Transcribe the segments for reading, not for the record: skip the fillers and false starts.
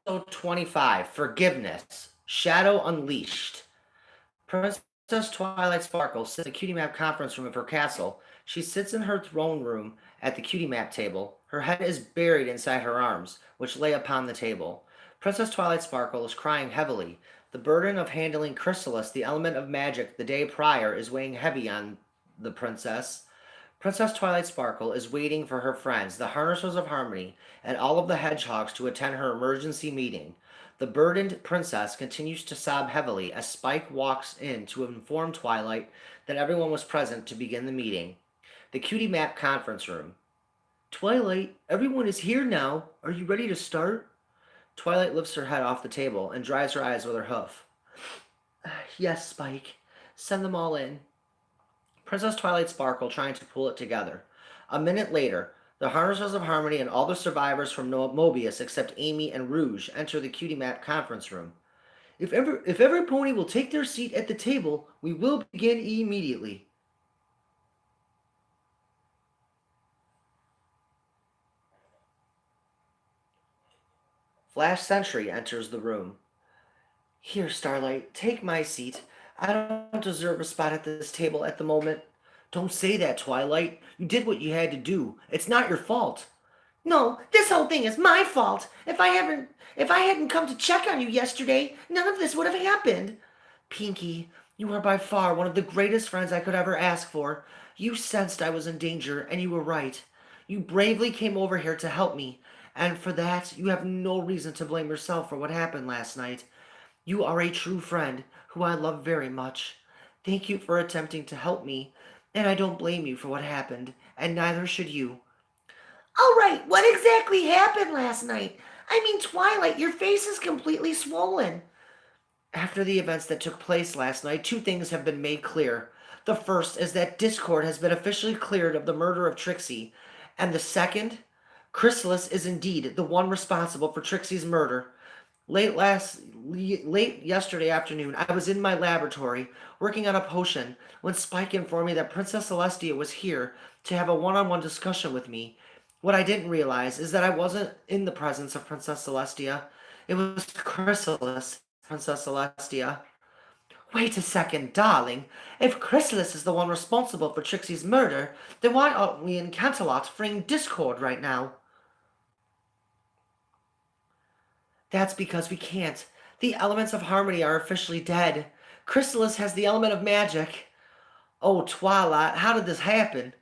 S1E25, Forgiveness, Shadow Unleashed. Princess Twilight Sparkle sits in the Cutie Map conference room of her castle. She sits in her throne room at the Cutie Map table. Her head is buried inside her arms, which lay upon the table. Princess Twilight Sparkle is crying heavily. The burden of handling Chrysalis, the element of magic, the day prior, is weighing heavy on the princess. Princess Twilight Sparkle is waiting for her friends, the Harnessers of Harmony, and all of the Hedgehogs to attend her emergency meeting. The burdened princess continues to sob heavily as Spike walks in to inform Twilight that everyone was present to begin the meeting. The Cutie Map conference room. Twilight, everyone is here now. Are you ready to start? Twilight lifts her head off the table and dries her eyes with her hoof. Yes, Spike. Send them all in. Princess Twilight Sparkle trying to pull it together. A minute later, the Harnessers of Harmony and all the survivors from Mobius except Amy and Rouge enter the Cutie Map conference room. If every pony will take their seat at the table, we will begin immediately. Flash Sentry enters the room. Here, Starlight, take my seat. I don't deserve a spot at this table at the moment. Don't say that, Twilight. You did what you had to do. It's not your fault. No, this whole thing is my fault. If I hadn't come to check on you yesterday, none of this would have happened. Pinky, you are by far one of the greatest friends I could ever ask for. You sensed I was in danger, and you were right. You bravely came over here to help me, and for that, you have no reason to blame yourself for what happened last night. You are a true friend, who I love very much. Thank you for attempting to help me, and I don't blame you for what happened, and neither should you. All right, what exactly happened last night? I mean, Twilight, your face is completely swollen. After the events that took place last night, two things have been made clear. The first is that Discord has been officially cleared of the murder of Trixie, and the second, Chrysalis is indeed the one responsible for Trixie's murder. Late yesterday afternoon, I was in my laboratory working on a potion when Spike informed me that Princess Celestia was here to have a one-on-one discussion with me. What I didn't realize is that I wasn't in the presence of Princess Celestia. It was Chrysalis, Princess Celestia. Wait a second, darling. If Chrysalis is the one responsible for Trixie's murder, then why aren't we in Canterlot freeing Discord right now? That's because we can't. The elements of harmony are officially dead. Chrysalis has the element of magic. Oh, Twilight, how did this happen?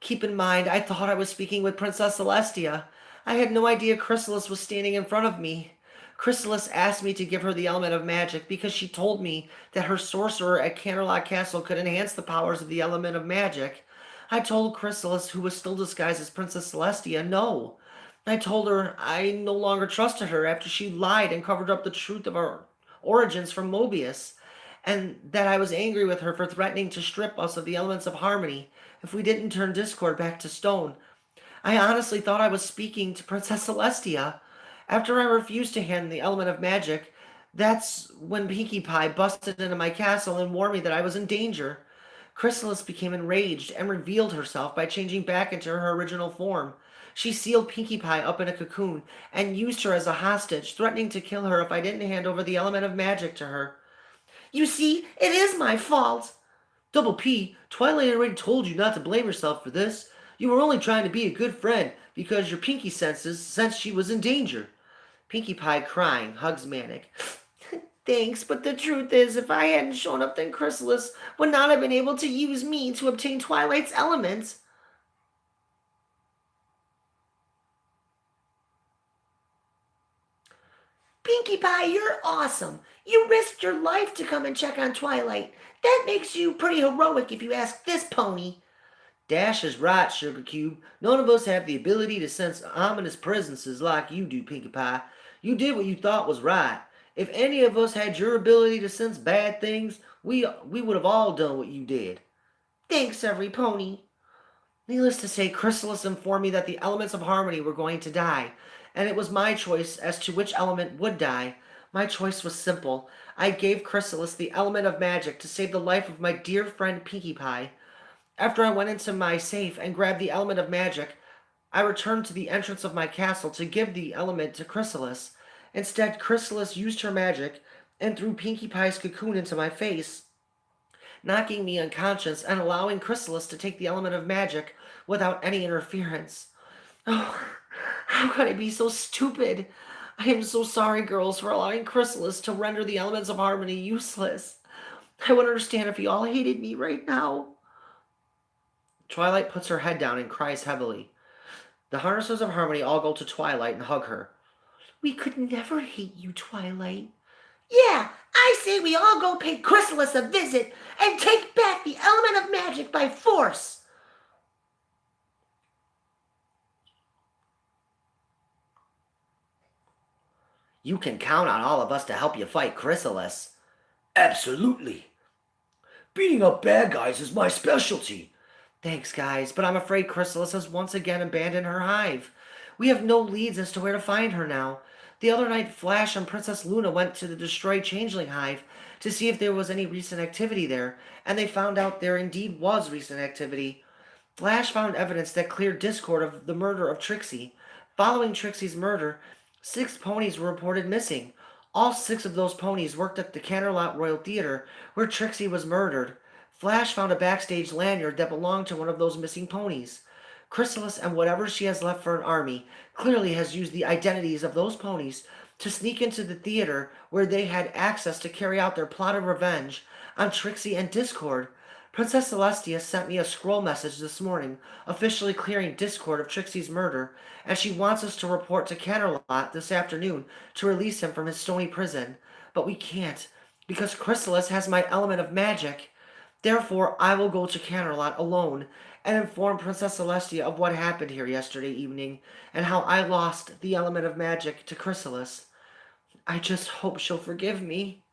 Keep in mind, I thought I was speaking with Princess Celestia. I had no idea Chrysalis was standing in front of me. Chrysalis asked me to give her the element of magic because she told me that her sorcerer at Canterlot Castle could enhance the powers of the element of magic. I told Chrysalis, who was still disguised as Princess Celestia, no. I told her I no longer trusted her after she lied and covered up the truth of our origins from Mobius, and that I was angry with her for threatening to strip us of the elements of harmony if we didn't turn Discord back to stone. I honestly thought I was speaking to Princess Celestia. After I refused to hand the element of magic, that's when Pinkie Pie busted into my castle and warned me that I was in danger. Chrysalis became enraged and revealed herself by changing back into her original form. She sealed Pinkie Pie up in a cocoon and used her as a hostage, threatening to kill her if I didn't hand over the element of magic to her. You see, it is my fault. Double P, Twilight already told you not to blame yourself for this. You were only trying to be a good friend because your Pinkie senses sensed she was in danger. Pinkie Pie, crying, hugs Manic. Thanks, but the truth is, if I hadn't shown up, then Chrysalis would not have been able to use me to obtain Twilight's element. Pinkie Pie, you're awesome. You risked your life to come and check on Twilight. That makes you pretty heroic if you ask this pony. Dash is right, Sugar Cube. None of us have the ability to sense ominous presences like you do, Pinkie Pie. You did what you thought was right. If any of us had your ability to sense bad things, we would have all done what you did. Thanks, every pony. Needless to say, Chrysalis informed me that the elements of harmony were going to die, and it was my choice as to which element would die. My choice was simple. I gave Chrysalis the element of magic to save the life of my dear friend Pinkie Pie. After I went into my safe and grabbed the element of magic, I returned to the entrance of my castle to give the element to Chrysalis. Instead, Chrysalis used her magic and threw Pinkie Pie's cocoon into my face, knocking me unconscious and allowing Chrysalis to take the element of magic without any interference. Oh, how could I be so stupid? I am so sorry, girls, for allowing Chrysalis to render the elements of harmony useless. I would understand if you all hated me right now. Twilight puts her head down and cries heavily. The harnessers of harmony all go to Twilight and hug her. We could never hate you, Twilight. Yeah, I say we all go pay Chrysalis a visit and take back the element of magic by force. You can count on all of us to help you fight Chrysalis. Absolutely. Beating up bad guys is my specialty. Thanks, guys, but I'm afraid Chrysalis has once again abandoned her hive. We have no leads as to where to find her now. The other night, Flash and Princess Luna went to the destroyed Changeling Hive to see if there was any recent activity there, and they found out there indeed was recent activity. Flash found evidence that cleared Discord of the murder of Trixie. Following Trixie's murder, 6 ponies were reported missing. All 6 of those ponies worked at the Canterlot Royal Theatre, where Trixie was murdered. Flash found a backstage lanyard that belonged to one of those missing ponies. Chrysalis and whatever she has left for an army clearly has used the identities of those ponies to sneak into the theater where they had access to carry out their plot of revenge on Trixie and Discord. Princess Celestia sent me a scroll message this morning, officially clearing Discord of Trixie's murder, and she wants us to report to Canterlot this afternoon to release him from his stony prison. But we can't, because Chrysalis has my element of magic. Therefore, I will go to Canterlot alone and inform Princess Celestia of what happened here yesterday evening and how I lost the element of magic to Chrysalis. I just hope she'll forgive me.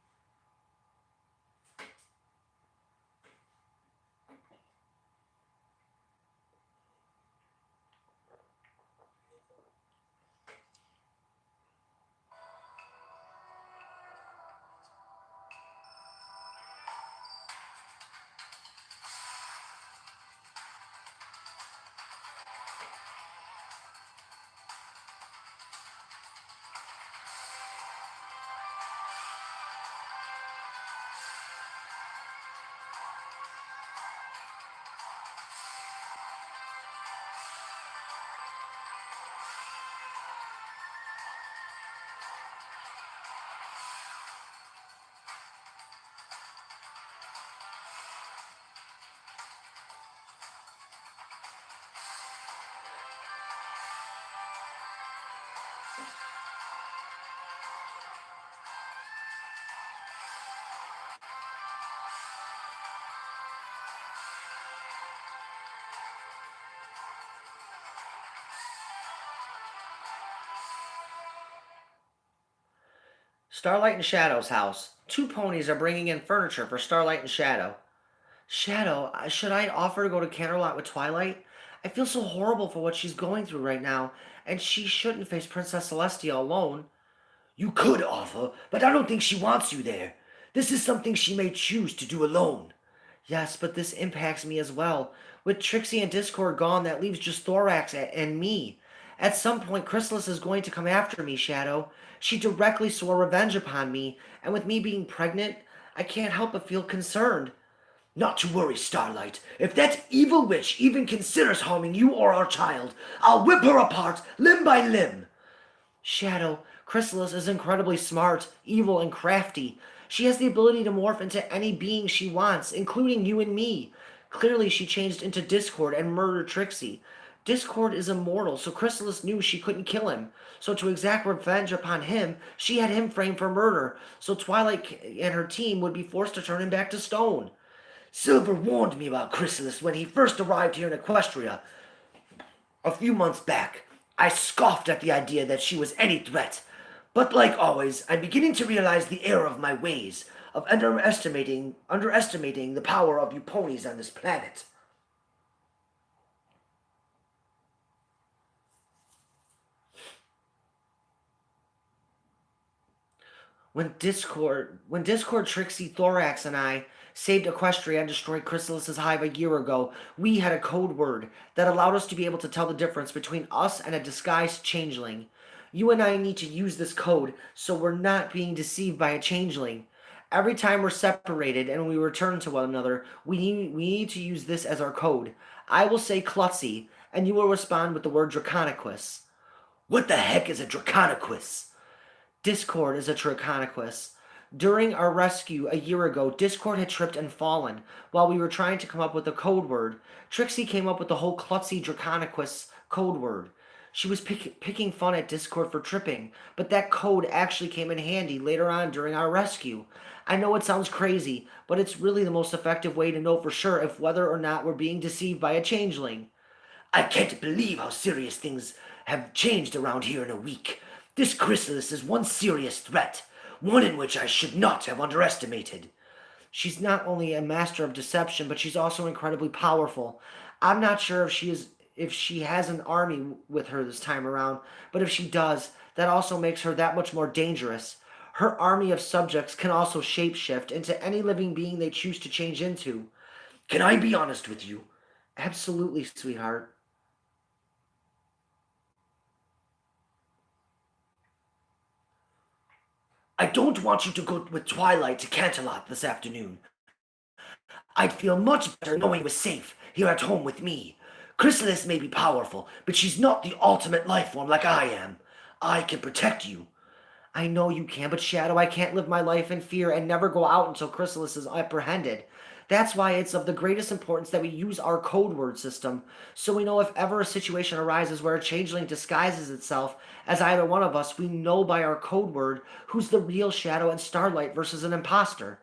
Starlight and Shadow's house. 2 ponies are bringing in furniture for Starlight and Shadow. Shadow, should I offer to go to Canterlot with Twilight? I feel so horrible for what she's going through right now, and she shouldn't face Princess Celestia alone. You could offer, but I don't think she wants you there. This is something she may choose to do alone. Yes, but this impacts me as well. With Trixie and Discord gone, that leaves just Thorax and me. At some point, Chrysalis is going to come after me, Shadow. She directly swore revenge upon me, and with me being pregnant, I can't help but feel concerned. Not to worry, Starlight. If that evil witch even considers harming you or our child, I'll whip her apart limb by limb. Shadow, Chrysalis is incredibly smart, evil, and crafty. She has the ability to morph into any being she wants, including you and me. Clearly, she changed into Discord and murdered Trixie. Discord is immortal, so Chrysalis knew she couldn't kill him. So to exact revenge upon him, she had him framed for murder, so Twilight and her team would be forced to turn him back to stone. Silver warned me about Chrysalis when he first arrived here in Equestria a few months back. I scoffed at the idea that she was any threat. But like always, I'm beginning to realize the error of my ways, of underestimating the power of you ponies on this planet. When Discord, Trixie, Thorax, and I saved Equestria and destroyed Chrysalis's hive a year ago, we had a code word that allowed us to be able to tell the difference between us and a disguised changeling. You and I need to use this code so we're not being deceived by a changeling. Every time we're separated and we return to one another, we need to use this as our code. I will say Klutzy, and you will respond with the word Draconequus. What the heck is a Draconequus? Discord is a Triconequus. During our rescue a year ago, Discord had tripped and fallen. While we were trying to come up with a code word, Trixie came up with the whole Klutzy Draconequus code word. She was picking fun at Discord for tripping, but that code actually came in handy later on during our rescue. I know it sounds crazy, but it's really the most effective way to know for sure if whether or not we're being deceived by a changeling. I can't believe how serious things have changed around here in a week. This chrysalis is one serious threat, one in which I should not have underestimated. She's not only a master of deception, but she's also incredibly powerful. I'm not sure if she has an army with her this time around, but if she does, that also makes her that much more dangerous. Her army of subjects can also shapeshift into any living being they choose to change into. Can I be honest with you? Absolutely, sweetheart. I don't want you to go with Twilight to Canterlot this afternoon. I'd feel much better knowing you were safe here at home with me. Chrysalis may be powerful, but she's not the ultimate life form like I am. I can protect you. I know you can, but Shadow, I can't live my life in fear and never go out until Chrysalis is apprehended. That's why it's of the greatest importance that we use our code word system, so we know if ever a situation arises where a changeling disguises itself as either one of us, we know by our code word who's the real Shadow and Starlight versus an imposter.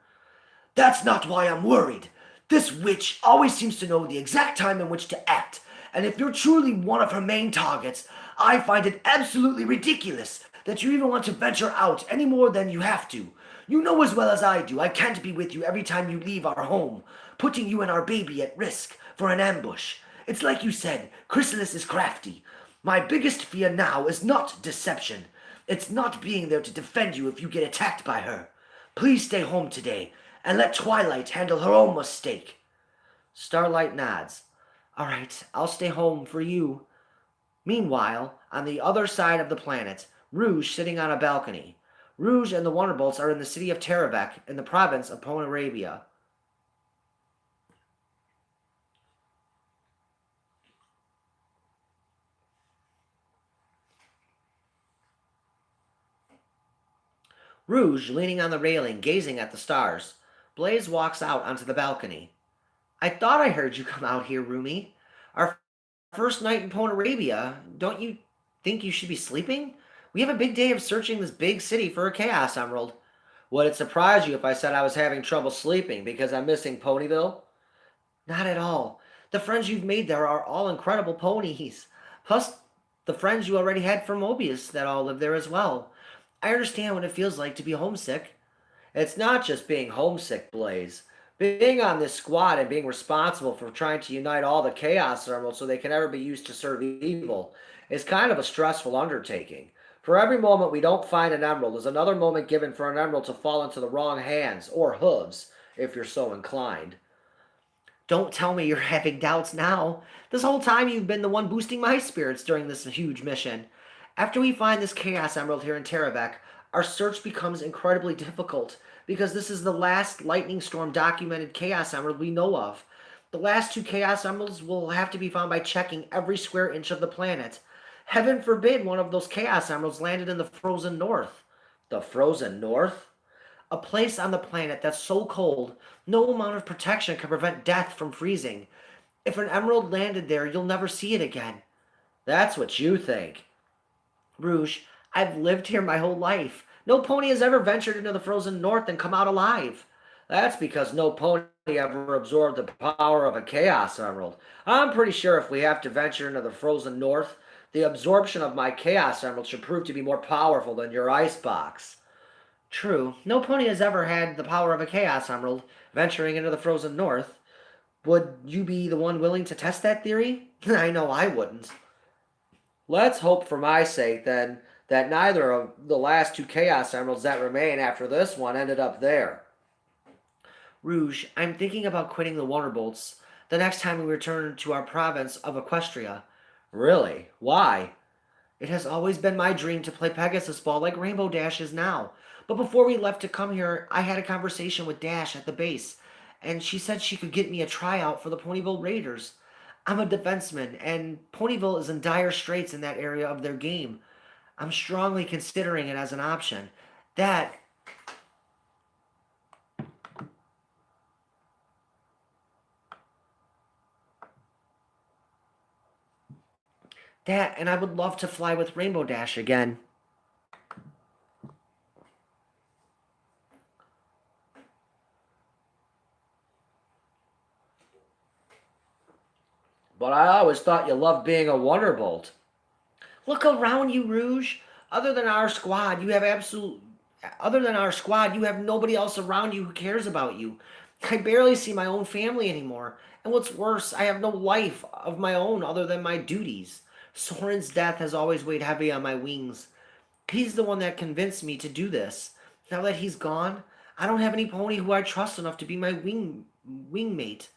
That's not why I'm worried. This witch always seems to know the exact time in which to act, and if you're truly one of her main targets, I find it absolutely ridiculous that you even want to venture out any more than you have to. You know as well as I do I can't be with you every time you leave our home, putting you and our baby at risk for an ambush. It's like you said, Chrysalis is crafty. My biggest fear now is not deception. It's not being there to defend you if you get attacked by her. Please stay home today and let Twilight handle her own mistake. Starlight nods. All right, I'll stay home for you. Meanwhile, on the other side of the planet, Rouge sitting on a balcony. Rouge and the Wonderbolts are in the city of Terabek in the province of Ponarabia. Rouge leaning on the railing, gazing at the stars. Blaze walks out onto the balcony. I thought I heard you come out here, Rumi. Our first night in Ponarabia. Don't you think you should be sleeping? We have a big day of searching this big city for a Chaos Emerald. Would it surprise you if I said I was having trouble sleeping because I'm missing Ponyville? Not at all. The friends you've made there are all incredible ponies. Plus, the friends you already had from Mobius that all live there as well. I understand what it feels like to be homesick. It's not just being homesick, Blaze. Being on this squad and being responsible for trying to unite all the Chaos Emeralds so they can ever be used to serve evil is kind of a stressful undertaking. For every moment we don't find an emerald is another moment given for an emerald to fall into the wrong hands, or hooves, if you're so inclined. Don't tell me you're having doubts now. This whole time you've been the one boosting my spirits during this huge mission. After we find this Chaos Emerald here in Terabek, our search becomes incredibly difficult because this is the last lightning storm documented Chaos Emerald we know of. The last two Chaos Emeralds will have to be found by checking every square inch of the planet. Heaven forbid one of those Chaos Emeralds landed in the frozen north. The frozen north? A place on the planet that's so cold, no amount of protection can prevent death from freezing. If an emerald landed there, you'll never see it again. That's what you think. Rouge, I've lived here my whole life. No pony has ever ventured into the frozen north and come out alive. That's because no pony ever absorbed the power of a Chaos Emerald. I'm pretty sure if we have to venture into the frozen north, the absorption of my Chaos Emerald should prove to be more powerful than your icebox. True, no pony has ever had the power of a Chaos Emerald venturing into the frozen north. Would you be the one willing to test that theory? I know I wouldn't. Let's hope for my sake, then, that neither of the last two Chaos Emeralds that remain after this one ended up there. Rouge, I'm thinking about quitting the Wonderbolts the next time we return to our province of Equestria. Really? Why? It has always been my dream to play Pegasus Ball like Rainbow Dash is now. But before we left to come here, I had a conversation with Dash at the base, and she said she could get me a tryout for the Ponyville Raiders. I'm a defenseman, and Ponyville is in dire straits in that area of their game. I'm strongly considering it as an option. That, and I would love to fly with Rainbow Dash again. But I always thought you loved being a Wonderbolt. Look around you, Rouge. Other than our squad, you have absolute. Other than our squad, you have nobody else around you who cares about you. I barely see my own family anymore. And what's worse, I have no life of my own other than my duties. Soren's death has always weighed heavy on my wings. He's the one that convinced me to do this. Now that he's gone, I don't have any pony who I trust enough to be my wingmate.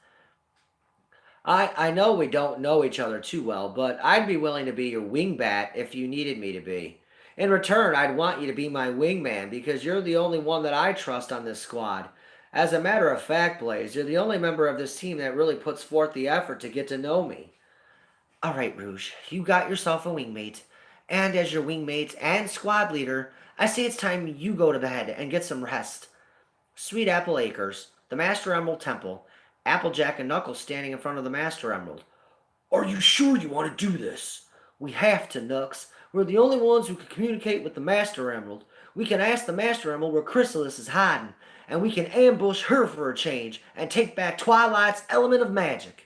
I know we don't know each other too well, but I'd be willing to be your wingbat if you needed me to be. In return, I'd want you to be my wingman because you're the only one that I trust on this squad. As a matter of fact, Blaze, you're the only member of this team that really puts forth the effort to get to know me. All right, Rouge, you got yourself a wingmate. And as your wingmate and squad leader, I say it's time you go to bed and get some rest. Sweet Apple Acres, the Master Emerald Temple, Applejack and Knuckles standing in front of the Master Emerald. Are you sure you want to do this? We have to, Nux. We're the only ones who can communicate with the Master Emerald. We can ask the Master Emerald where Chrysalis is hiding, and we can ambush her for a change and take back Twilight's element of magic.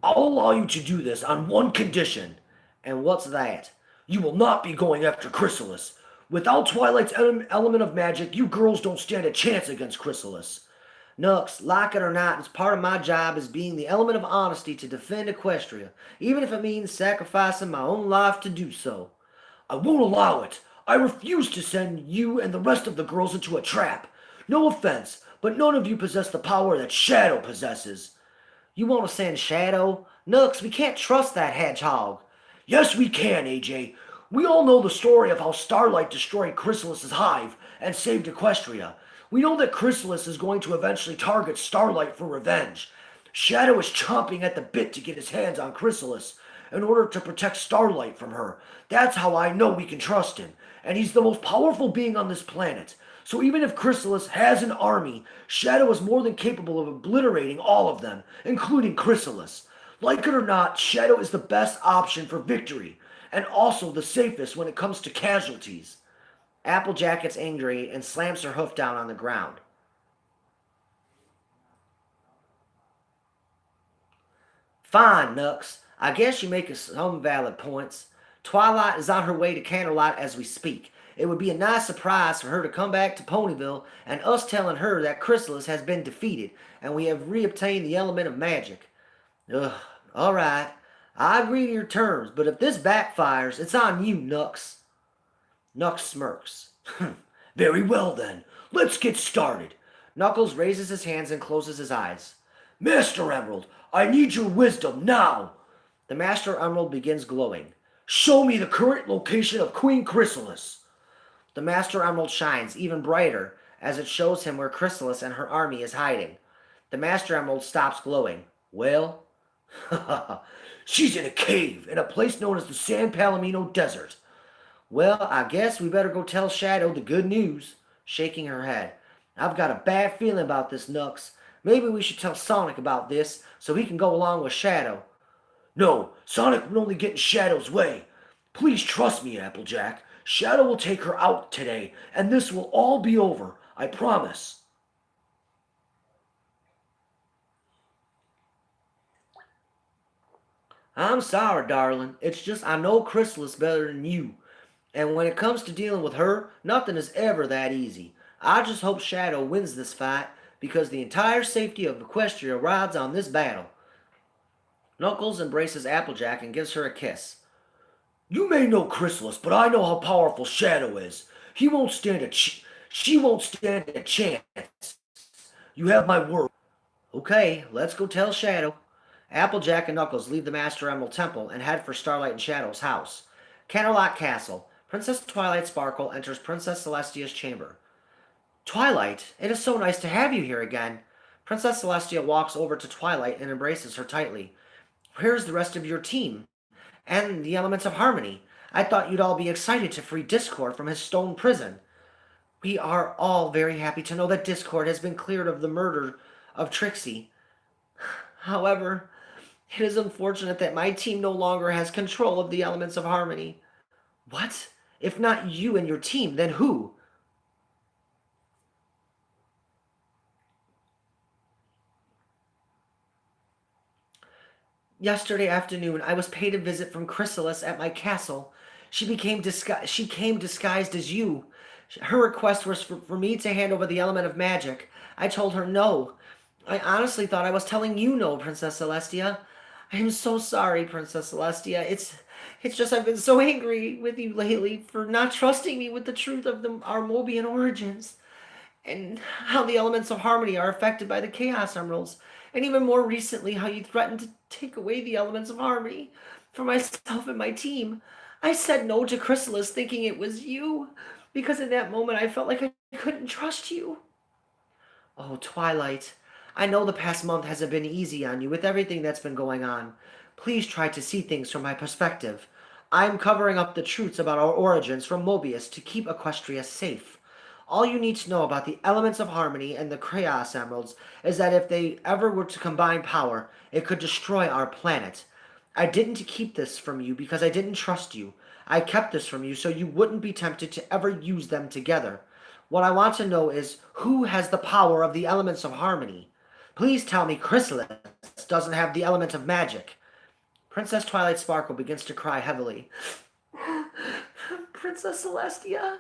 I'll allow you to do this on one condition. And what's that? You will not be going after Chrysalis. Without Twilight's element of magic, you girls don't stand a chance against Chrysalis. Nux, like it or not, it's part of my job as being the element of honesty to defend Equestria, even if it means sacrificing my own life to do so. I won't allow it. I refuse to send you and the rest of the girls into a trap. No offense, but none of you possess the power that Shadow possesses. You want to send Shadow? Nux, we can't trust that hedgehog. Yes, we can, AJ. We all know the story of how Starlight destroyed Chrysalis's hive and saved Equestria. We know that Chrysalis is going to eventually target Starlight for revenge. Shadow is chomping at the bit to get his hands on Chrysalis in order to protect Starlight from her. That's how I know we can trust him. And he's the most powerful being on this planet. So even if Chrysalis has an army, Shadow is more than capable of obliterating all of them, including Chrysalis. Like it or not, Shadow is the best option for victory, and also the safest when it comes to casualties. Applejack gets angry and slams her hoof down on the ground. Fine, Nux. I guess you make some valid points. Twilight is on her way to Candlelight as we speak. It would be a nice surprise for her to come back to Ponyville and us telling her that Chrysalis has been defeated and we have reobtained the element of magic. Ugh, alright. I agree to your terms, but if this backfires, it's on you, Nux. Nux smirks. Very well then. Let's get started. Knuckles raises his hands and closes his eyes. Master Emerald, I need your wisdom now. The Master Emerald begins glowing. Show me the current location of Queen Chrysalis. The Master Emerald shines even brighter as it shows him where Chrysalis and her army is hiding. The Master Emerald stops glowing. Well? She's in a cave in a place known as the San Palomino Desert. Well, I guess we better go tell Shadow the good news, shaking her head. I've got a bad feeling about this, Nux. Maybe we should tell Sonic about this so he can go along with Shadow. No, Sonic would only get in Shadow's way. Please trust me, Applejack. Shadow will take her out today, and this will all be over. I promise. I'm sorry, darling. It's just I know Chrysalis better than you. And when it comes to dealing with her, nothing is ever that easy. I just hope Shadow wins this fight because the entire safety of Equestria rides on this battle. Knuckles embraces Applejack and gives her a kiss. You may know Chrysalis, but I know how powerful Shadow is. He won't stand a she won't stand a chance. You have my word. Okay, let's go tell Shadow. Applejack and Knuckles leave the Master Emerald Temple and head for Starlight and Shadow's house. Canterlot Castle. Princess Twilight Sparkle enters Princess Celestia's chamber. Twilight, it is so nice to have you here again. Princess Celestia walks over to Twilight and embraces her tightly. Where's the rest of your team? And the elements of harmony? I thought you'd all be excited to free Discord from his stone prison. We are all very happy to know that Discord has been cleared of the murder of Trixie. However, it is unfortunate that my team no longer has control of the elements of harmony. What? If not you and your team, then who? Yesterday afternoon, I was paid a visit from Chrysalis at my castle. She came disguised as you. Her request was for me to hand over the element of magic. I told her no. I honestly thought I was telling you no, Princess Celestia. I am so sorry, Princess Celestia. It's just I've been so angry with you lately for not trusting me with the truth of our Mobian origins and how the elements of harmony are affected by the Chaos Emeralds, and even more recently, how you threatened to take away the elements of harmony for myself and my team. I said no to Chrysalis thinking it was you, because in that moment I felt like I couldn't trust you. Oh, Twilight, I know the past month hasn't been easy on you with everything that's been going on. Please try to see things from my perspective. I'm covering up the truths about our origins from Mobius to keep Equestria safe. All you need to know about the elements of harmony and the Chaos Emeralds is that if they ever were to combine power, it could destroy our planet. I didn't keep this from you because I didn't trust you. I kept this from you so you wouldn't be tempted to ever use them together. What I want to know is who has the power of the elements of harmony? Please tell me Chrysalis doesn't have the element of magic. Princess Twilight Sparkle begins to cry heavily. Princess Celestia,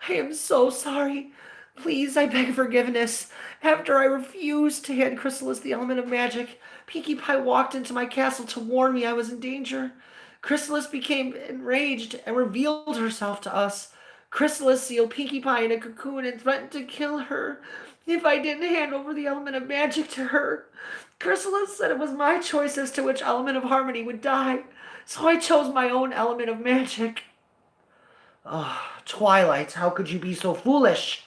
I am so sorry. Please, I beg forgiveness. After I refused to hand Chrysalis the element of magic, Pinkie Pie walked into my castle to warn me I was in danger. Chrysalis became enraged and revealed herself to us. Chrysalis sealed Pinkie Pie in a cocoon and threatened to kill her if I didn't hand over the element of magic to her. Chrysalis said it was my choice as to which element of harmony would die, so I chose my own element of magic. Ah, oh, Twilight, how could you be so foolish?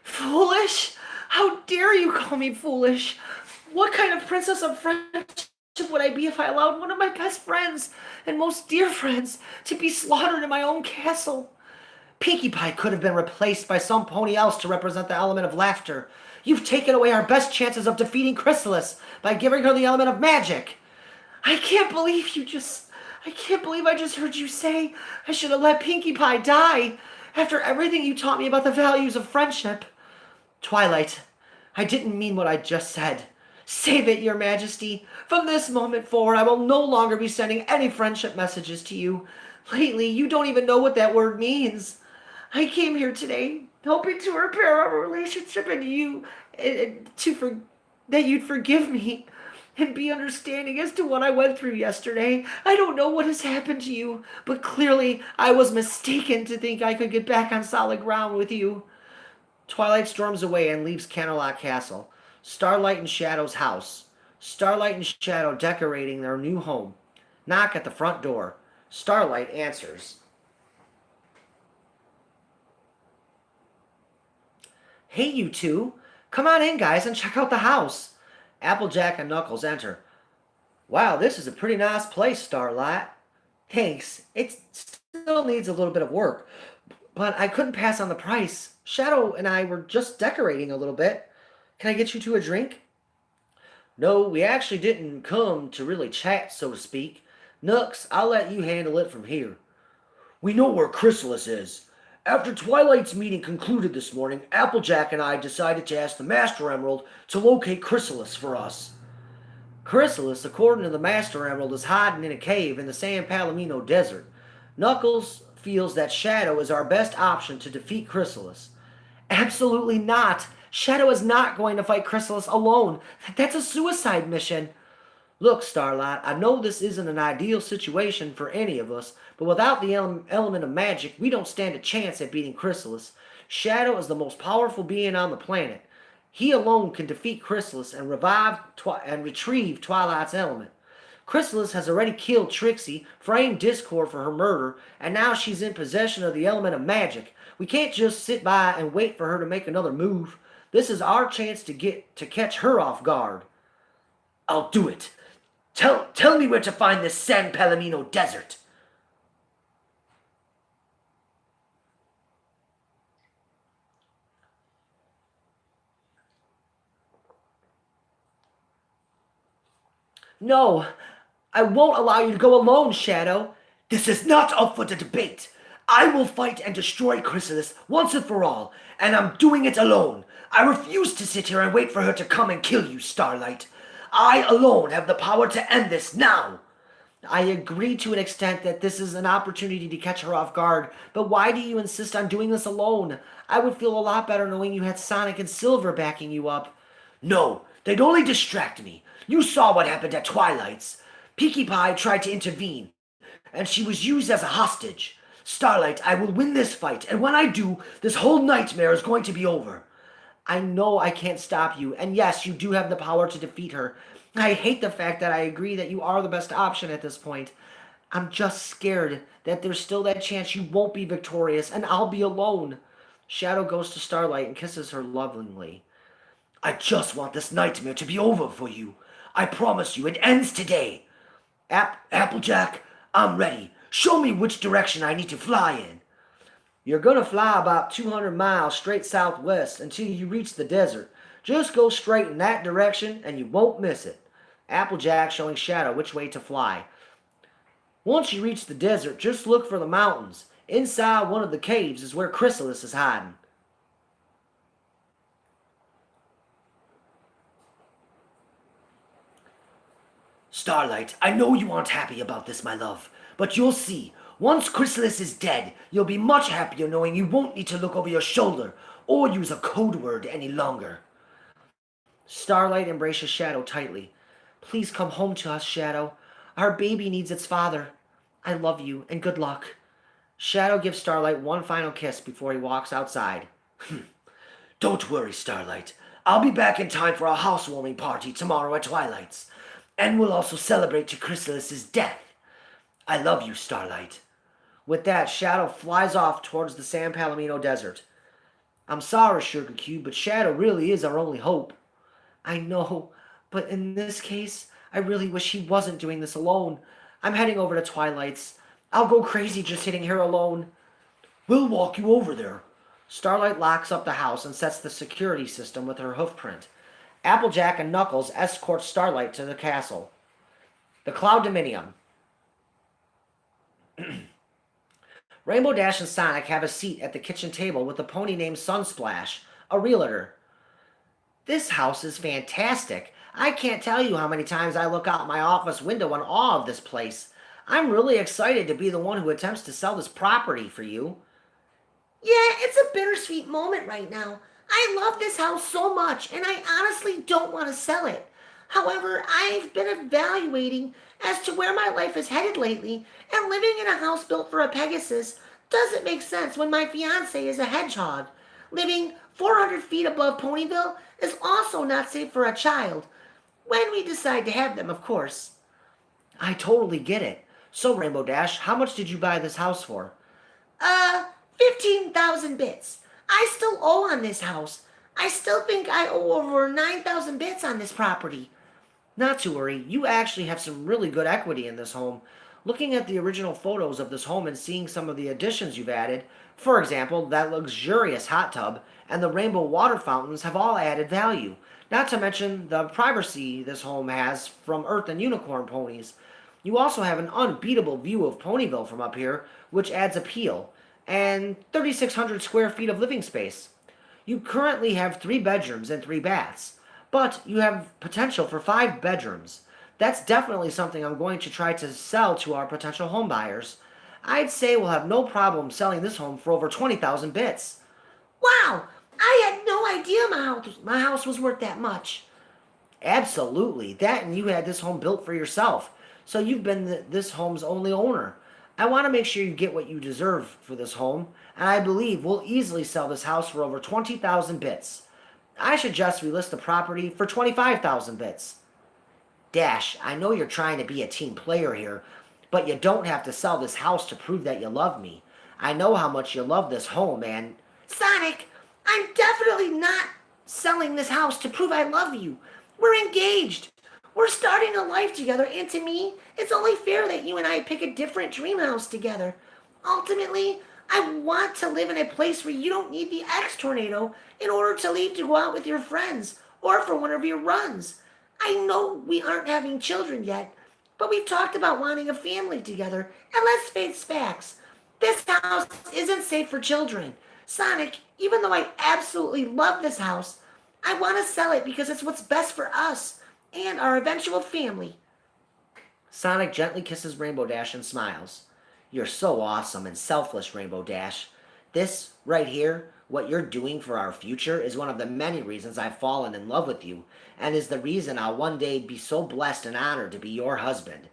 Foolish? How dare you call me foolish? What kind of princess of friendship would I be if I allowed one of my best friends and most dear friends to be slaughtered in my own castle? Pinkie Pie could have been replaced by some pony else to represent the element of laughter. You've taken away our best chances of defeating Chrysalis by giving her the element of magic. I can't believe you just... I can't believe I just heard you say I should have let Pinkie Pie die after everything you taught me about the values of friendship. Twilight, I didn't mean what I just said. Save it, Your Majesty. From this moment forward, I will no longer be sending any friendship messages to you. Lately, you don't even know what that word means. I came here today hoping to repair our relationship and that you'd forgive me and be understanding as to what I went through yesterday. I don't know what has happened to you, but clearly I was mistaken to think I could get back on solid ground with you. Twilight storms away and leaves Canterlot Castle. Starlight and Shadow's house. Starlight and Shadow decorating their new home. Knock at the front door. Starlight answers. Hey, you two. Come on in, guys, and check out the house. Applejack and Knuckles enter. Wow, this is a pretty nice place, Starlight. Thanks. It still needs a little bit of work, but I couldn't pass on the price. Shadow and I were just decorating a little bit. Can I get you two a drink? No, we actually didn't come to really chat, so to speak. Nux, I'll let you handle it from here. We know where Chrysalis is. After Twilight's meeting concluded this morning, Applejack and I decided to ask the Master Emerald to locate Chrysalis for us. Chrysalis, according to the Master Emerald, is hiding in a cave in the San Palomino Desert. Knuckles feels that Shadow is our best option to defeat Chrysalis. Absolutely not. Shadow is not going to fight Chrysalis alone. That's a suicide mission. Look, Starlight, I know this isn't an ideal situation for any of us, but without the element of magic, we don't stand a chance at beating Chrysalis. Shadow is the most powerful being on the planet. He alone can defeat Chrysalis and retrieve Twilight's element. Chrysalis has already killed Trixie, framed Discord for her murder, and now she's in possession of the element of magic. We can't just sit by and wait for her to make another move. This is our chance to catch her off guard. I'll do it. Tell me where to find this San Palomino desert. No, I won't allow you to go alone, Shadow. This is not up for the debate. I will fight and destroy Chrysalis once and for all, and I'm doing it alone. I refuse to sit here and wait for her to come and kill you, Starlight. I alone have the power to end this now. I agree to an extent that this is an opportunity to catch her off guard, but why do you insist on doing this alone? I would feel a lot better knowing you had Sonic and Silver backing you up. No, they'd only distract me. You saw what happened at Twilight's. Pinkie Pie tried to intervene, and she was used as a hostage. Starlight, I will win this fight, and when I do, this whole nightmare is going to be over. I know I can't stop you, and yes, you do have the power to defeat her. I hate the fact that I agree that you are the best option at this point. I'm just scared that there's still that chance you won't be victorious, and I'll be alone. Shadow goes to Starlight and kisses her lovingly. I just want this nightmare to be over for you. I promise you, it ends today. Applejack, I'm ready. Show me which direction I need to fly in. You're gonna fly about 200 miles straight southwest until you reach the desert. Just go straight in that direction and you won't miss it. Applejack showing Shadow which way to fly. Once you reach the desert, just look for the mountains. Inside one of the caves is where Chrysalis is hiding. Starlight, I know you aren't happy about this, my love, but you'll see. Once Chrysalis is dead, you'll be much happier knowing you won't need to look over your shoulder or use a code word any longer. Starlight embraces Shadow tightly. Please come home to us, Shadow. Our baby needs its father. I love you, and good luck. Shadow gives Starlight one final kiss before he walks outside. Don't worry, Starlight. I'll be back in time for a housewarming party tomorrow at Twilight's. And we'll also celebrate to Chrysalis's death. I love you, Starlight. With that, Shadow flies off towards the San Palomino desert. I'm sorry, Sugar Cube, but Shadow really is our only hope. I know, but in this case, I really wish he wasn't doing this alone. I'm heading over to Twilight's. I'll go crazy just sitting here alone. We'll walk you over there. Starlight locks up the house and sets the security system with her hoofprint. Applejack and Knuckles escort Starlight to the castle. The Cloud Dominion. Rainbow Dash and Sonic have a seat at the kitchen table with a pony named Sunsplash, a realtor. This house is fantastic. I can't tell you how many times I look out my office window in awe of this place. I'm really excited to be the one who attempts to sell this property for you. Yeah, it's a bittersweet moment right now. I love this house so much, and I honestly don't want to sell it. However, I've been evaluating as to where my life is headed lately, and living in a house built for a Pegasus doesn't make sense when my fiance is a hedgehog. Living 400 feet above Ponyville is also not safe for a child. When we decide to have them, of course. I totally get it. So, Rainbow Dash, how much did you buy this house for? 15,000 bits. I still owe on this house. I still think I owe over 9,000 bits on this property. Not to worry, you actually have some really good equity in this home. Looking at the original photos of this home and seeing some of the additions you've added, for example, that luxurious hot tub and the rainbow water fountains have all added value. Not to mention the privacy this home has from Earth and Unicorn ponies. You also have an unbeatable view of Ponyville from up here, which adds appeal, and 3,600 square feet of living space. You currently have 3 bedrooms and 3 baths, but you have potential for 5 bedrooms. That's definitely something I'm going to try to sell to our potential home buyers. I'd say we'll have no problem selling this home for over 20,000 bits. Wow, I had no idea my house was worth that much. Absolutely. That and you had this home built for yourself. So you've been this home's only owner. I want to make sure you get what you deserve for this home, and I believe we'll easily sell this house for over 20,000 bits. I suggest we list the property for 25,000 bits. Dash, I know you're trying to be a team player here, but you don't have to sell this house to prove that you love me. I know how much you love this home, and Sonic, I'm definitely not selling this house to prove I love you. We're engaged. We're starting a life together, and to me, it's only fair that you and I pick a different dream house together. Ultimately, I want to live in a place where you don't need the X tornado in order to leave to go out with your friends or for one of your runs. I know we aren't having children yet, but we've talked about wanting a family together, and let's face facts. This house isn't safe for children. Sonic, even though I absolutely love this house, I want to sell it because it's what's best for us and our eventual family. Sonic gently kisses Rainbow Dash and smiles. You're so awesome and selfless, Rainbow Dash. This, right here, what you're doing for our future, is one of the many reasons I've fallen in love with you, and is the reason I'll one day be so blessed and honored to be your husband.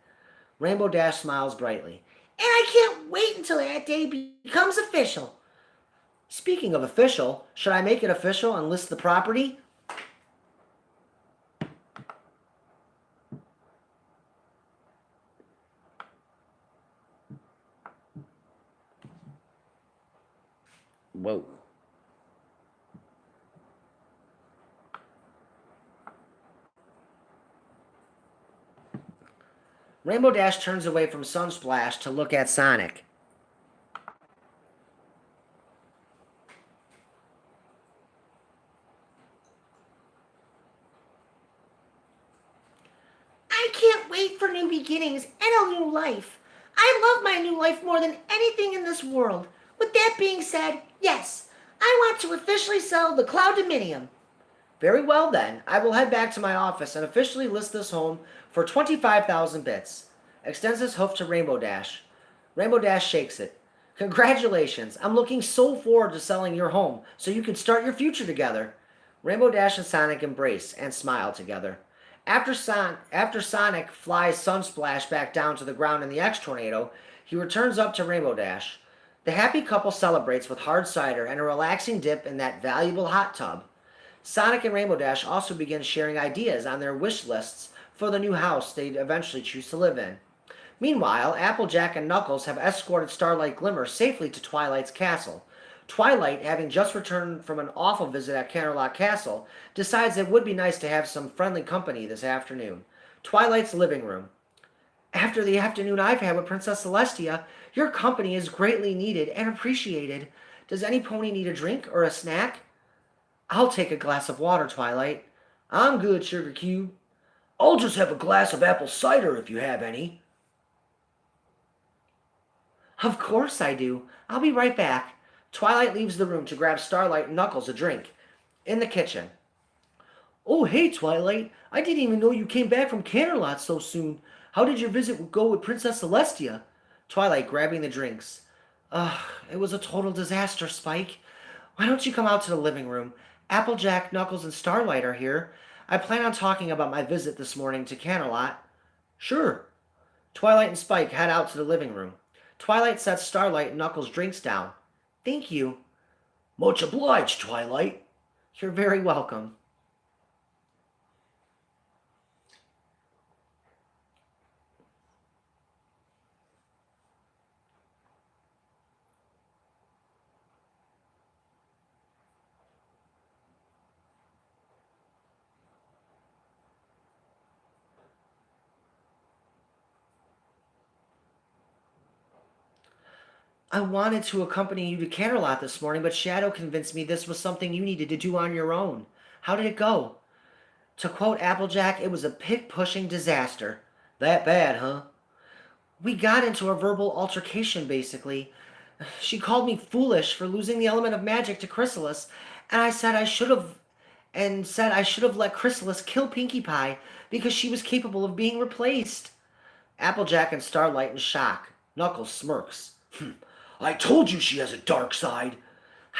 Rainbow Dash smiles brightly. And I can't wait until that day becomes official. Speaking of official, should I make it official and list the property? Whoa. Rainbow Dash turns away from Sunsplash to look at Sonic. I can't wait for new beginnings and a new life. I love my new life more than anything in this world. With that being said, yes, I want to officially sell the Cloud Dominium. Very well then, I will head back to my office and officially list this home for 25,000 bits. Extends his hoof to Rainbow Dash. Rainbow Dash shakes it. Congratulations, I'm looking so forward to selling your home so you can start your future together. Rainbow Dash and Sonic embrace and smile together. After Sonic flies Sunsplash back down to the ground in the X Tornado, he returns up to Rainbow Dash. The happy couple celebrates with hard cider and a relaxing dip in that valuable hot tub. Sonic and Rainbow Dash also begin sharing ideas on their wish lists for the new house they'd eventually choose to live in. Meanwhile, Applejack and Knuckles have escorted Starlight Glimmer safely to Twilight's castle. Twilight, having just returned from an awful visit at Canterlot Castle, decides it would be nice to have some friendly company this afternoon. Twilight's living room. After the afternoon I've had with Princess Celestia, your company is greatly needed and appreciated. Does any pony need a drink or a snack? I'll take a glass of water, Twilight. I'm good, Sugar Cube. I'll just have a glass of apple cider if you have any. Of course I do. I'll be right back. Twilight leaves the room to grab Starlight and Knuckles a drink. In the kitchen. Oh, hey, Twilight. I didn't even know you came back from Canterlot so soon. How did your visit go with Princess Celestia? Twilight grabbing the drinks. Ugh, it was a total disaster, Spike. Why don't you come out to the living room? Applejack, Knuckles, and Starlight are here. I plan on talking about my visit this morning to Canterlot. Sure. Twilight and Spike head out to the living room. Twilight sets Starlight and Knuckles' drinks down. Thank you. Much obliged, Twilight. You're very welcome. I wanted to accompany you to Canterlot this morning, but Shadow convinced me this was something you needed to do on your own. How did it go? To quote Applejack, it was a pig-pushing disaster. That bad, huh? We got into a verbal altercation, basically. She called me foolish for losing the element of magic to Chrysalis, and I should have let Chrysalis kill Pinkie Pie because she was capable of being replaced. Applejack and Starlight in shock. Knuckles smirks. I told you she has a dark side.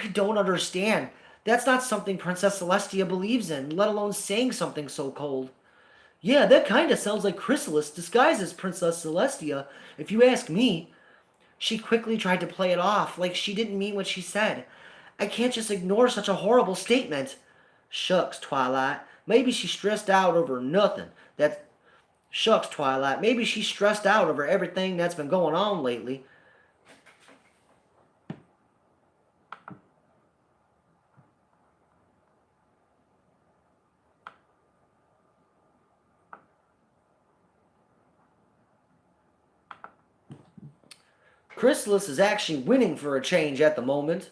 I don't understand. That's not something Princess Celestia believes in, let alone saying something so cold. Yeah, that kinda sounds like Chrysalis disguised as Princess Celestia, if you ask me. She quickly tried to play it off, like she didn't mean what she said. I can't just ignore such a horrible statement. Shucks, Twilight. Maybe she's stressed out over nothing. That Shucks, Twilight. Maybe she's stressed out over everything that's been going on lately. Chrysalis is actually winning for a change at the moment.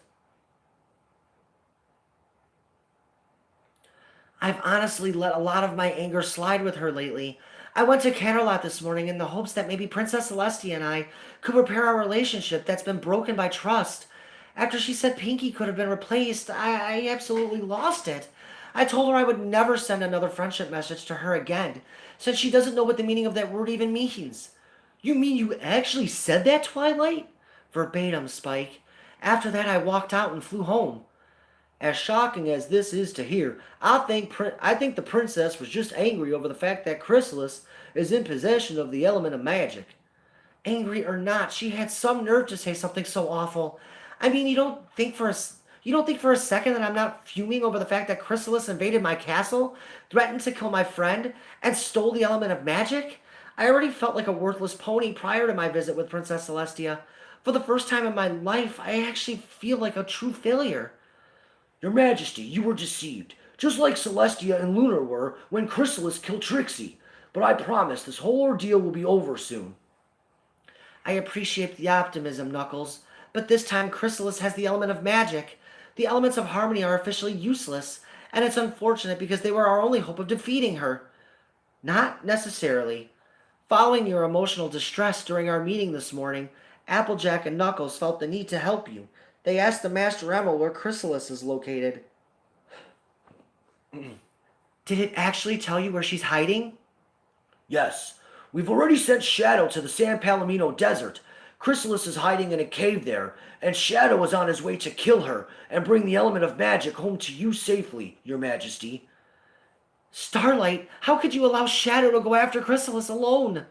I've honestly let a lot of my anger slide with her lately. I went to Canterlot this morning in the hopes that maybe Princess Celestia and I could repair our relationship that's been broken by trust. After she said Pinky could have been replaced, I absolutely lost it. I told her I would never send another friendship message to her again, since she doesn't know what the meaning of that word even means. You mean you actually said that, Twilight? Verbatim, Spike. After that, I walked out and flew home. As shocking as this is to hear, I think the princess was just angry over the fact that Chrysalis is in possession of the element of magic. Angry or not, she had some nerve to say something so awful. I mean, you don't think for a second that I'm not fuming over the fact that Chrysalis invaded my castle, threatened to kill my friend, and stole the element of magic? I already felt like a worthless pony prior to my visit with Princess Celestia. For the first time in my life, I actually feel like a true failure. Your Majesty, you were deceived, just like Celestia and Lunar were when Chrysalis killed Trixie. But I promise this whole ordeal will be over soon. I appreciate the optimism, Knuckles, but this time Chrysalis has the element of magic. The elements of harmony are officially useless, and it's unfortunate because they were our only hope of defeating her. Not necessarily. Following your emotional distress during our meeting this morning, Applejack and Knuckles felt the need to help you. They asked the Master Emerald where Chrysalis is located. Did it actually tell you where she's hiding? Yes. We've already sent Shadow to the San Palomino Desert. Chrysalis is hiding in a cave there, and Shadow is on his way to kill her and bring the element of magic home to you safely, Your Majesty. Starlight, how could you allow Shadow to go after Chrysalis alone?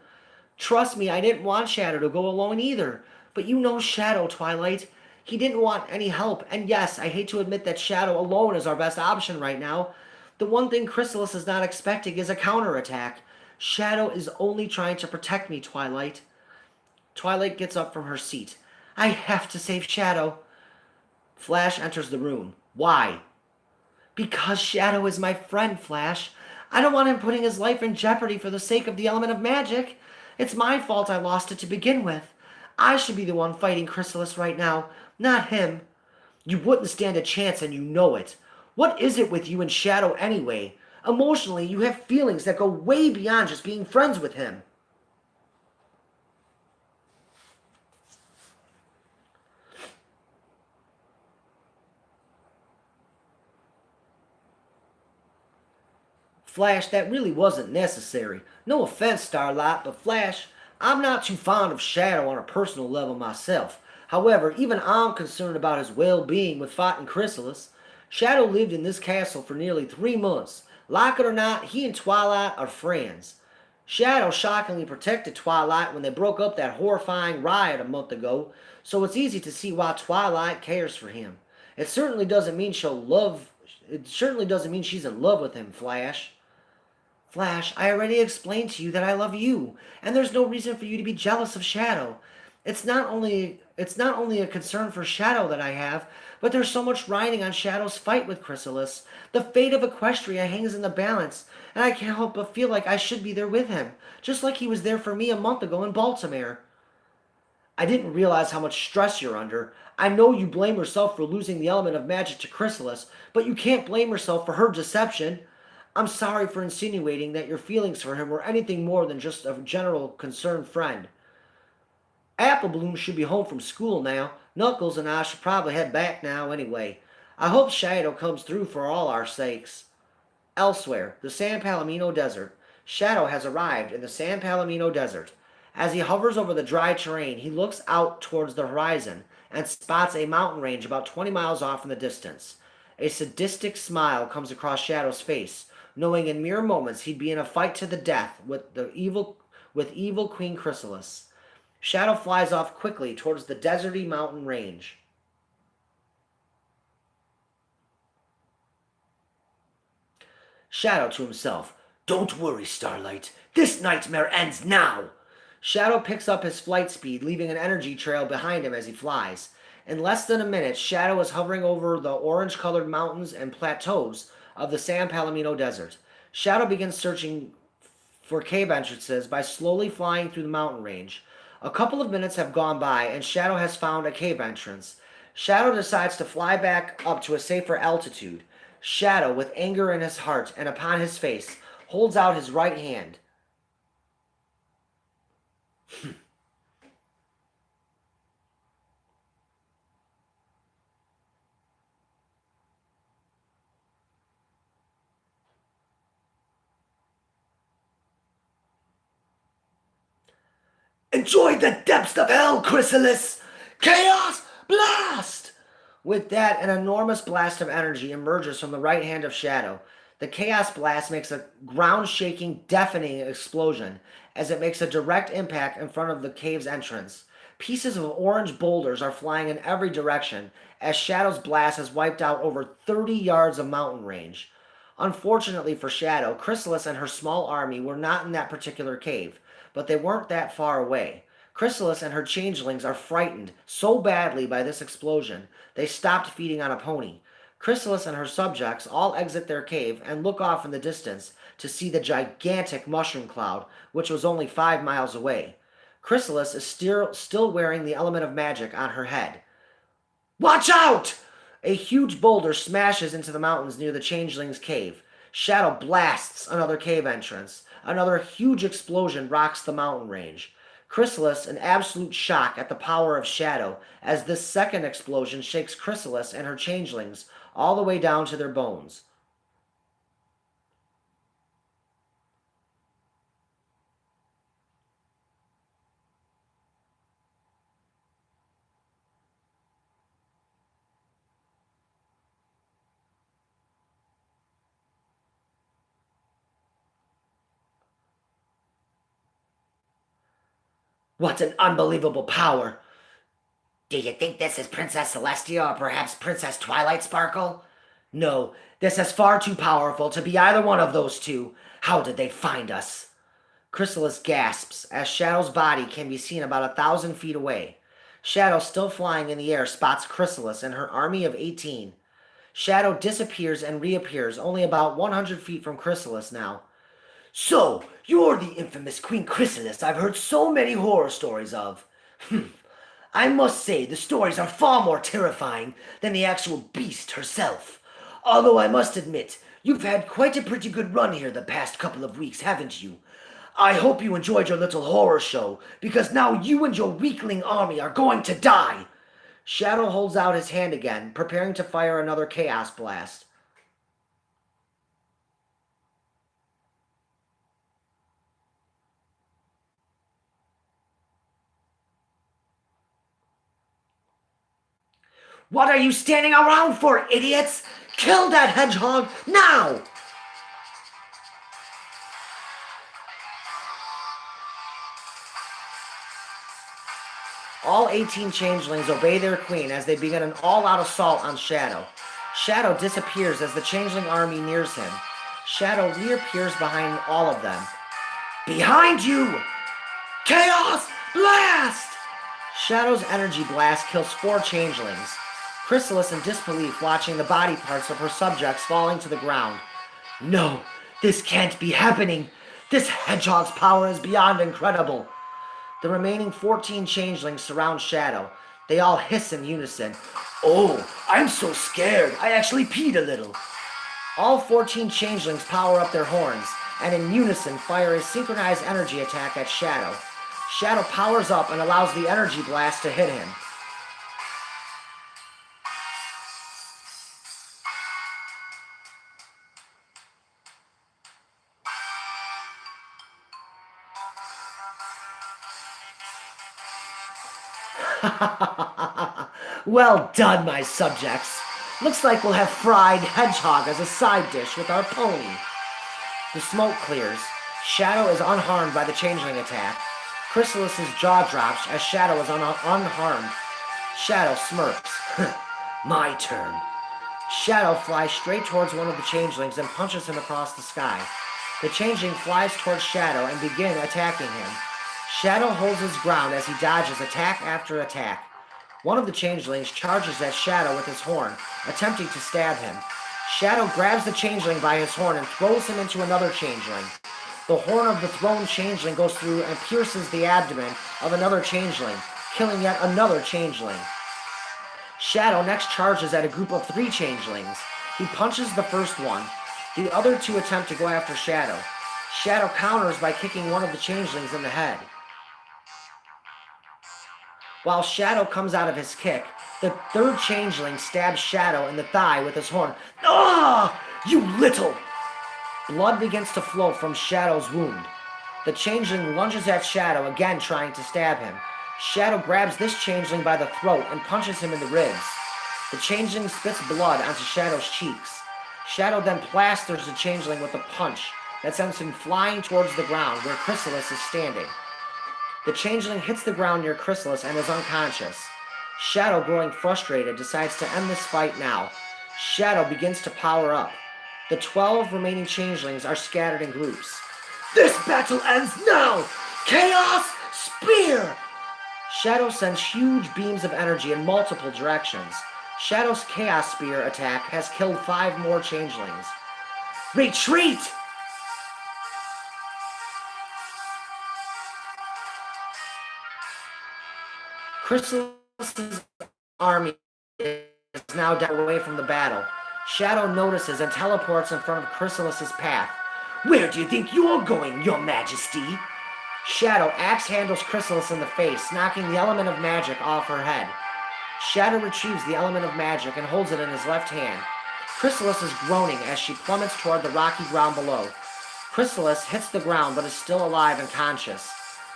Trust me, I didn't want Shadow to go alone either. But you know Shadow, Twilight. He didn't want any help, and yes, I hate to admit that Shadow alone is our best option right now. The one thing Chrysalis is not expecting is a counterattack. Shadow is only trying to protect me, Twilight. Twilight gets up from her seat. I have to save Shadow. Flash enters the room. Why? Because Shadow is my friend, Flash. I don't want him putting his life in jeopardy for the sake of the element of magic. It's my fault I lost it to begin with. I should be the one fighting Chrysalis right now, not him. You wouldn't stand a chance and you know it. What is it with you and Shadow anyway? Emotionally, you have feelings that go way beyond just being friends with him. Flash, that really wasn't necessary. No offense, Starlight, but Flash, I'm not too fond of Shadow on a personal level myself. However, even I'm concerned about his well-being with fighting Chrysalis. Shadow lived in this castle for nearly 3 months. Like it or not, he and Twilight are friends. Shadow shockingly protected Twilight when they broke up that horrifying riot a month ago, so it's easy to see why Twilight cares for him. It certainly doesn't mean she's in love with him, Flash. Flash, I already explained to you that I love you, and there's no reason for you to be jealous of Shadow. It's not only a concern for Shadow that I have, but there's so much riding on Shadow's fight with Chrysalis. The fate of Equestria hangs in the balance, and I can't help but feel like I should be there with him, just like he was there for me a month ago in Baltimore. I didn't realize how much stress you're under. I know you blame yourself for losing the element of magic to Chrysalis, but you can't blame yourself for her deception. I'm sorry for insinuating that your feelings for him were anything more than just a general concerned friend. Apple Bloom should be home from school now. Knuckles and I should probably head back now anyway. I hope Shadow comes through for all our sakes. Elsewhere, the San Palomino Desert. Shadow has arrived in the San Palomino Desert. As he hovers over the dry terrain, he looks out towards the horizon and spots a mountain range about 20 miles off in the distance. A sadistic smile comes across Shadow's face, knowing in mere moments he'd be in a fight to the death with evil Queen Chrysalis. Shadow flies off quickly towards the deserty mountain range. Shadow to himself, "Don't worry, Starlight. This nightmare ends now." Shadow picks up his flight speed, leaving an energy trail behind him as he flies. In less than a minute, Shadow is hovering over the orange-colored mountains and plateaus of the San Palomino Desert. Shadow begins searching for cave entrances by slowly flying through the mountain range. A couple of minutes have gone by, and Shadow has found a cave entrance. Shadow decides to fly back up to a safer altitude. Shadow, with anger in his heart and upon his face, holds out his right hand. "Enjoy the depths of hell, Chrysalis! Chaos Blast!" With that, an enormous blast of energy emerges from the right hand of Shadow. The Chaos Blast makes a ground-shaking, deafening explosion as it makes a direct impact in front of the cave's entrance. Pieces of orange boulders are flying in every direction as Shadow's blast has wiped out over 30 yards of mountain range. Unfortunately for Shadow, Chrysalis and her small army were not in that particular cave, but they weren't that far away. Chrysalis and her changelings are frightened so badly by this explosion, they stopped feeding on a pony. Chrysalis and her subjects all exit their cave and look off in the distance to see the gigantic mushroom cloud, which was only 5 miles away. Chrysalis is still wearing the element of magic on her head. "Watch out!" A huge boulder smashes into the mountains near the changeling's cave. Shadow blasts another cave entrance. Another huge explosion rocks the mountain range. Chrysalis in absolute shock at the power of Shadow, as this second explosion shakes Chrysalis and her changelings all the way down to their bones. What an unbelievable power! Do you think this is Princess Celestia or perhaps Princess Twilight Sparkle? No, this is far too powerful to be either one of those two. How did they find us? Chrysalis gasps as Shadow's body can be seen about 1,000 feet away. Shadow, still flying in the air, spots Chrysalis and her army of 18. Shadow disappears and reappears only about 100 feet from Chrysalis now. "So, you're the infamous Queen Chrysalis I've heard so many horror stories of. I must say the stories are far more terrifying than the actual beast herself. Although I must admit, you've had quite a pretty good run here the past couple of weeks, haven't you? I hope you enjoyed your little horror show, because now you and your weakling army are going to die." Shadow holds out his hand again, preparing to fire another chaos blast. "What are you standing around for, idiots? Kill that hedgehog now!" All 18 changelings obey their queen as they begin an all-out assault on Shadow. Shadow disappears as the changeling army nears him. Shadow reappears behind all of them. "Behind you! Chaos Blast!" Shadow's energy blast kills 4 changelings. Chrysalis in disbelief watching the body parts of her subjects falling to the ground. "No, this can't be happening. This hedgehog's power is beyond incredible." The remaining 14 changelings surround Shadow. They all hiss in unison. "Oh, I'm so scared. I actually peed a little." All 14 changelings power up their horns, and in unison fire a synchronized energy attack at Shadow. Shadow powers up and allows the energy blast to hit him. Well done, my subjects. Looks like we'll have fried hedgehog as a side dish with our pony. The smoke clears. Shadow is unharmed by the changeling attack. Chrysalis's jaw drops as Shadow is unharmed. Shadow smirks. My turn. Shadow flies straight towards one of the changelings and punches him across the sky. The changeling flies towards Shadow and begins attacking him. Shadow holds his ground as he dodges attack after attack. One of the changelings charges at Shadow with his horn, attempting to stab him. Shadow grabs the changeling by his horn and throws him into another changeling. The horn of the thrown changeling goes through and pierces the abdomen of another changeling, killing yet another changeling. Shadow next charges at a group of 3 changelings. He punches the first one. The other 2 attempt to go after Shadow. Shadow counters by kicking one of the changelings in the head. While Shadow comes out of his kick, the third changeling stabs Shadow in the thigh with his horn. Ah! You little! Blood begins to flow from Shadow's wound. The changeling lunges at Shadow, again trying to stab him. Shadow grabs this changeling by the throat and punches him in the ribs. The changeling spits blood onto Shadow's cheeks. Shadow then plasters the changeling with a punch that sends him flying towards the ground where Chrysalis is standing. The changeling hits the ground near Chrysalis and is unconscious. Shadow, growing frustrated, decides to end this fight now. Shadow begins to power up. The 12 remaining changelings are scattered in groups. This battle ends now! Chaos Spear! Shadow sends huge beams of energy in multiple directions. Shadow's Chaos Spear attack has killed 5 more changelings. Retreat! Chrysalis's army is now down away from the battle. Shadow notices and teleports in front of Chrysalis's path. Where do you think you're going, your majesty? Shadow axe handles Chrysalis in the face, knocking the element of magic off her head. Shadow retrieves the element of magic and holds it in his left hand. Chrysalis is groaning as she plummets toward the rocky ground below. Chrysalis hits the ground but is still alive and conscious.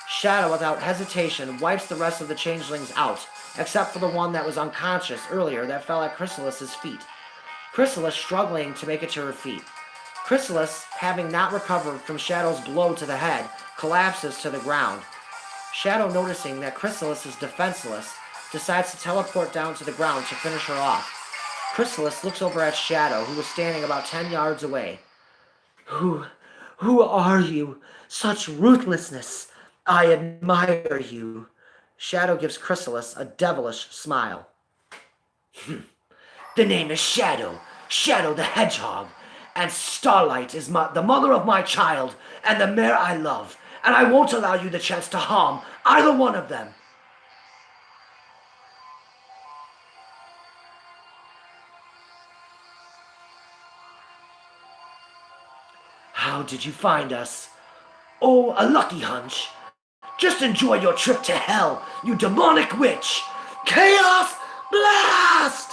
Shadow, without hesitation, wipes the rest of the changelings out, except for the one that was unconscious earlier that fell at Chrysalis's feet. Chrysalis struggling to make it to her feet. Chrysalis, having not recovered from Shadow's blow to the head, collapses to the ground. Shadow, noticing that Chrysalis is defenseless, decides to teleport down to the ground to finish her off. Chrysalis looks over at Shadow, who was standing about 10 yards away. Who are you? Such ruthlessness! I admire you. Shadow gives Chrysalis a devilish smile. The name is Shadow, Shadow the Hedgehog, and Starlight is the mother of my child and the mare I love, and I won't allow you the chance to harm either one of them. How did you find us? Oh, a lucky hunch. Just enjoy your trip to hell, you demonic witch! Chaos Blast!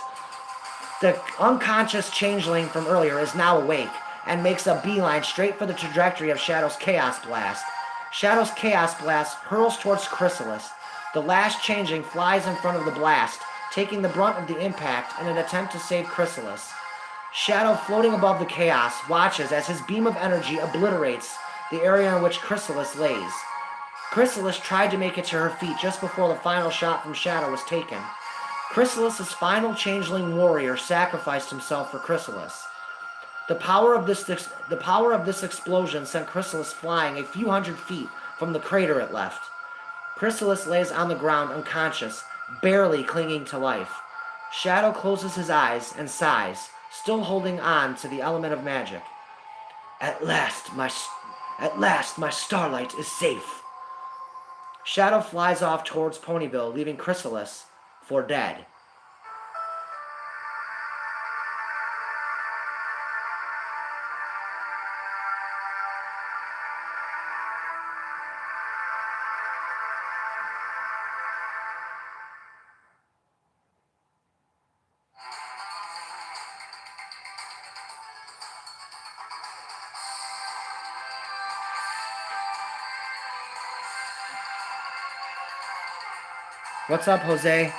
The unconscious changeling from earlier is now awake and makes a beeline straight for the trajectory of Shadow's Chaos Blast. Shadow's Chaos Blast hurls towards Chrysalis. The last changeling flies in front of the blast, taking the brunt of the impact in an attempt to save Chrysalis. Shadow, floating above the chaos, watches as his beam of energy obliterates the area in which Chrysalis lays. Chrysalis tried to make it to her feet just before the final shot from Shadow was taken. Chrysalis's final changeling warrior sacrificed himself for Chrysalis. The power of this explosion sent Chrysalis flying a few hundred feet from the crater it left. Chrysalis lays on the ground unconscious, barely clinging to life. Shadow closes his eyes and sighs, still holding on to the element of magic. At last, my Starlight is safe. Shadow flies off towards Ponyville, leaving Chrysalis for dead. What's up, Jose?